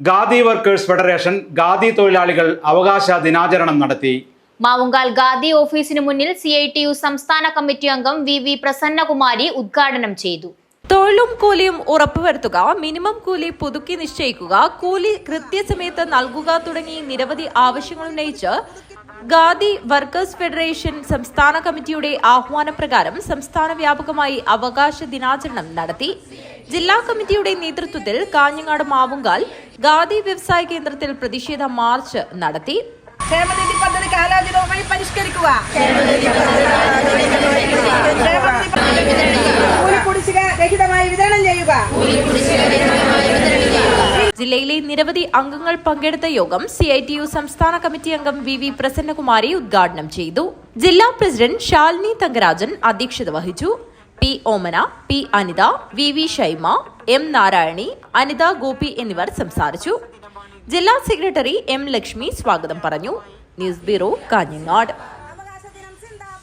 Khadi workers federation khadi തൊഴിലാളികൾ അവകാശ ദിനാചരണം നടത്തി. മാവുങ്കാൽ ഖാദി ഓഫീസിന് മുന്നിൽ CITU സംസ്ഥാന കമ്മിറ്റി അംഗം VV പ്രസന്നകുമാരി ഉദ്ഘാടനം ചെയ്തു. തൊഴിലും കൂലിയും ഉറപ്പുവരുത്തുക, മിനിമം കൂലി പുതുക്കി നിശ്ചയിക്കുക, കൂലി കൃത്യസമയത്ത് നൽകുക തുടങ്ങി നിരവധി ആവശ്യങ്ങൾ ഉന്നയിച്ച് ഖാദി വർക്കേഴ്സ് ഫെഡറേഷൻ സംസ്ഥാന കമ്മിറ്റിയുടെ ആഹ്വാനപ്രകാരം സംസ്ഥാന വ്യാപകമായി അവകാശ ദിനാചരണം നടത്തി. ജില്ലാ കമ്മിറ്റിയുടെ നേതൃത്വത്തിൽ കാഞ്ഞങ്ങാട് മാവുങ്കാൽ ഖാദി വ്യവസായ കേന്ദ്രത്തിൽ പ്രതിഷേധ മാർച്ച് നടത്തി. ക്ഷേമനിധി പദ്ധതി കാലാതീതമായി പരിഷ്കരിക്കുക, കുടിശ്ശിക രഹിതമായി വിതരണം ചെയ്യുക. ജില്ലയിലെ നിരവധി അംഗങ്ങൾ പങ്കെടുത്ത യോഗം CITU സംസ്ഥാന കമ്മിറ്റി അംഗം VV പ്രസന്നകുമാരി ഉദ്ഘാടനം ചെയ്തു. ജില്ലാ പ്രസിഡന്റ് ശാലിനി തങ്കരാജൻ അധ്യക്ഷത വഹിച്ചു. P. ഓമന, P. Anitha, VV Shaima, M. Narayani, Anitha Gopi എന്നിവർ സംസാരിച്ചു. ജില്ലാ സെക്രട്ടറി M. ലക്ഷ്മി സ്വാഗതം പറഞ്ഞു. News bureau, Kanhangad.